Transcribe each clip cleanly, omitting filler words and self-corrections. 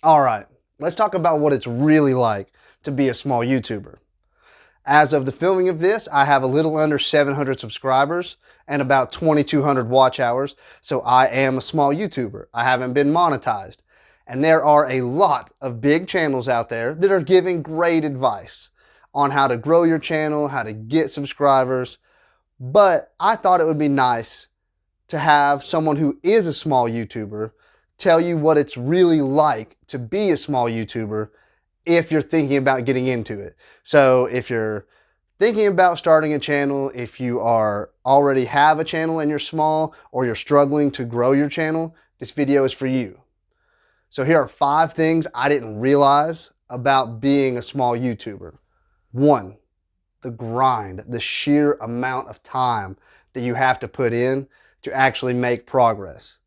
All right, let's talk about what it's really like to be a small YouTuber. As of the filming of this, I have a little under 700 subscribers and about 2,200 watch hours, so I am a small YouTuber. I haven't been monetized. And there are a lot of big channels out there that are giving great advice on how to grow your channel, how to get subscribers, but I thought it would be nice to have someone who is a small YouTuber tell you what it's really like to be a small YouTuber if you're thinking about getting into it. So if you're thinking about starting a channel, if you are already have a channel and you're small, or you're struggling to grow your channel, this video is for you. So here are 5 things I didn't realize about being a small YouTuber. 1, the grind, the sheer amount of time that you have to put in to actually make progress.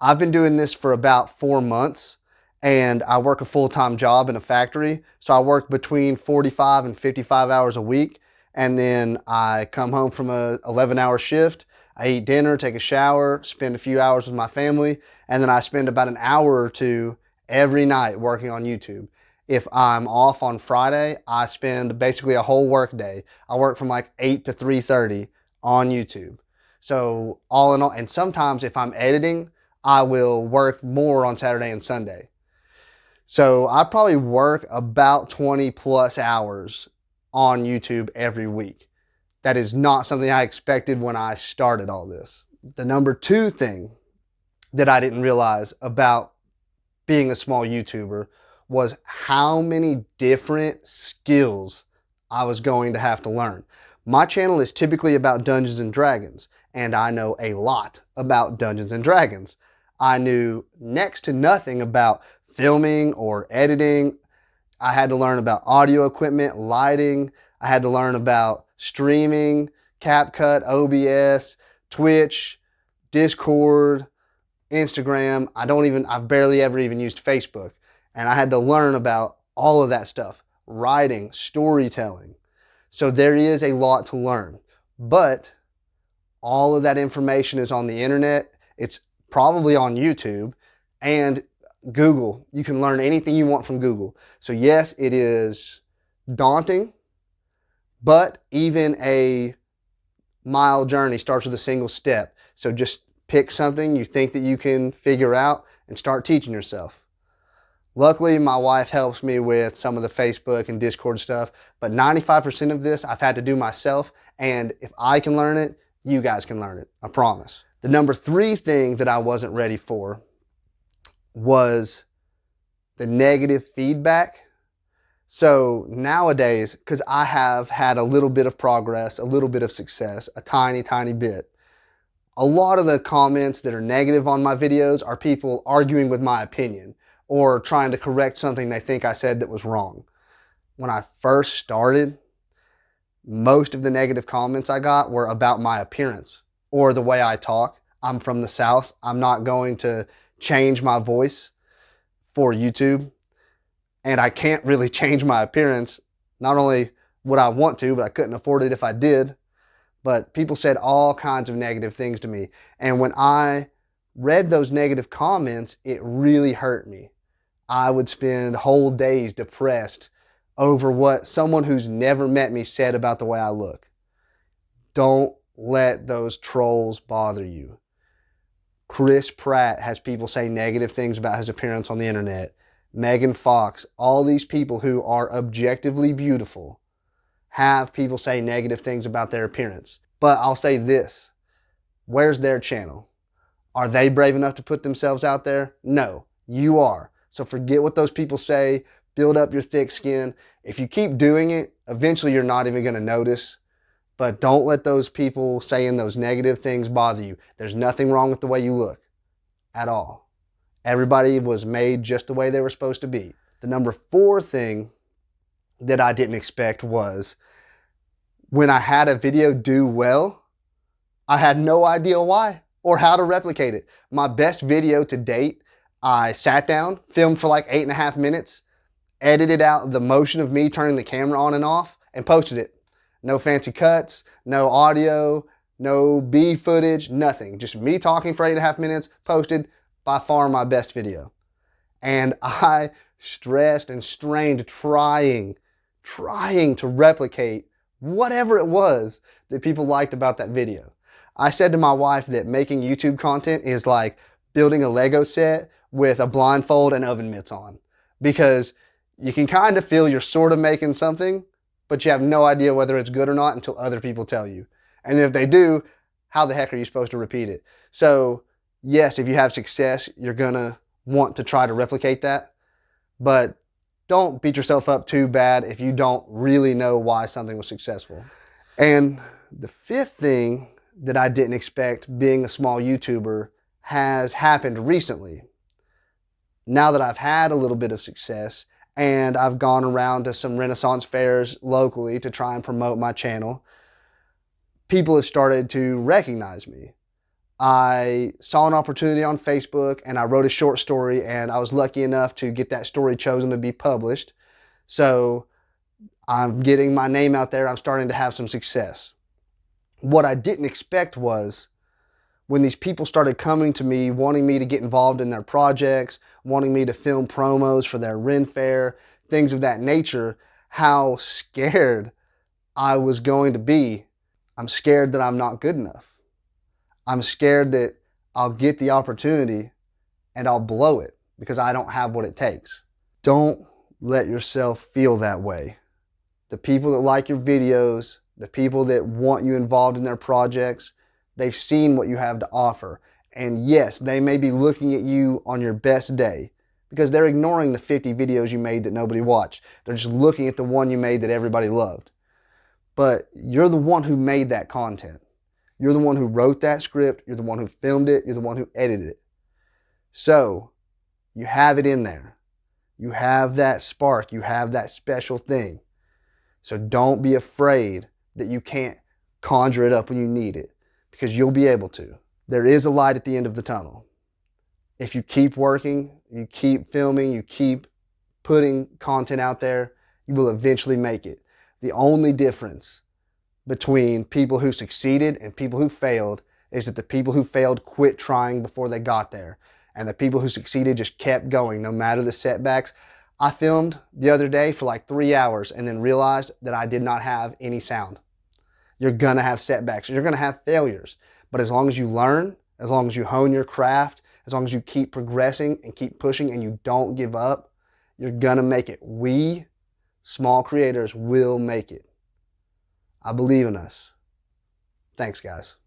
I've been doing this for about 4 months, and I work a full-time job in a factory. So I work between 45 and 55 hours a week. And then I come home from a 11-hour shift. I eat dinner, take a shower, spend a few hours with my family. And then I spend about an hour or two every night working on YouTube. If I'm off on Friday, I spend basically a whole work day. I work from like 8 to 3:30 on YouTube. So all in all, and sometimes if I'm editing, I will work more on Saturday and Sunday. So I probably work about 20 plus hours on YouTube every week. That is not something I expected when I started all this. The number 2 thing that I didn't realize about being a small YouTuber was how many different skills I was going to have to learn. My channel is typically about Dungeons and Dragons, and I know a lot about Dungeons and Dragons. I knew next to nothing about filming or editing. I had to learn about audio equipment, lighting. I had to learn about streaming, CapCut, OBS, Twitch, Discord, Instagram. I've barely ever even used Facebook. And I had to learn about all of that stuff. Writing, storytelling. So there is a lot to learn. But all of that information is on the internet. It's probably on YouTube and Google. You can learn anything you want from Google. So yes, it is daunting, but even a mile journey starts with a single step. So just pick something you think that you can figure out and start teaching yourself. Luckily, my wife helps me with some of the Facebook and Discord stuff, but 95% of this I've had to do myself, and if I can learn it, you guys can learn it, I promise. The number 3 thing that I wasn't ready for was the negative feedback. So nowadays, because I have had a little bit of progress, a little bit of success, a tiny, tiny bit, a lot of the comments that are negative on my videos are people arguing with my opinion or trying to correct something they think I said that was wrong. When I first started, most of the negative comments I got were about my appearance or the way I talk. I'm from the South. I'm not going to change my voice for YouTube, and I can't really change my appearance. Not only would I want to, but I couldn't afford it if I did. But people said all kinds of negative things to me, and when I read those negative comments, it really hurt me. I would spend whole days depressed over what someone who's never met me said about the way I look. Don't let those trolls bother you. Chris Pratt has people say negative things about his appearance on the internet. Megan Fox, all these people who are objectively beautiful have people say negative things about their appearance. But I'll say this, where's their channel? Are they brave enough to put themselves out there? No, you are. So forget what those people say, build up your thick skin. If you keep doing it, eventually you're not even gonna notice. But don't let those people saying those negative things bother you. There's nothing wrong with the way you look at all. Everybody was made just the way they were supposed to be. The number 4 thing that I didn't expect was when I had a video do well, I had no idea why or how to replicate it. My best video to date, I sat down, filmed for like 8.5 minutes, edited out the motion of me turning the camera on and off, and posted it. No fancy cuts, no audio, no B footage, nothing. Just me talking for 8.5 minutes, posted. By far my best video. And I stressed and strained trying to replicate whatever it was that people liked about that video. I said to my wife that making YouTube content is like building a Lego set with a blindfold and oven mitts on, because you can kind of feel you're sort of making something, but you have no idea whether it's good or not until other people tell you. And if they do, how the heck are you supposed to repeat it? So yes, if you have success, you're gonna want to try to replicate that, but don't beat yourself up too bad if you don't really know why something was successful. And the fifth thing that I didn't expect being a small YouTuber has happened recently. Now that I've had a little bit of success and I've gone around to some Renaissance fairs locally to try and promote my channel, people have started to recognize me. I saw an opportunity on Facebook and I wrote a short story, and I was lucky enough to get that story chosen to be published. So I'm getting my name out there. I'm starting to have some success. What I didn't expect was when these people started coming to me, wanting me to get involved in their projects, wanting me to film promos for their Ren Fair, things of that nature, how scared I was going to be. I'm scared that I'm not good enough. I'm scared that I'll get the opportunity and I'll blow it because I don't have what it takes. Don't let yourself feel that way. The people that like your videos, the people that want you involved in their projects, they've seen what you have to offer. And yes, they may be looking at you on your best day because they're ignoring the 50 videos you made that nobody watched. They're just looking at the one you made that everybody loved. But you're the one who made that content. You're the one who wrote that script. You're the one who filmed it. You're the one who edited it. So you have it in there. You have that spark. You have that special thing. So don't be afraid that you can't conjure it up when you need it, because you'll be able to. There is a light at the end of the tunnel. If you keep working, you keep filming, you keep putting content out there, you will eventually make it. The only difference between people who succeeded and people who failed is that the people who failed quit trying before they got there, and the people who succeeded just kept going no matter the setbacks. I filmed the other day for like 3 hours and then realized that I did not have any sound. You're gonna have setbacks, you're gonna have failures, but as long as you learn, as long as you hone your craft, as long as you keep progressing and keep pushing and you don't give up, you're gonna make it. We, small creators, will make it. I believe in us. Thanks, guys.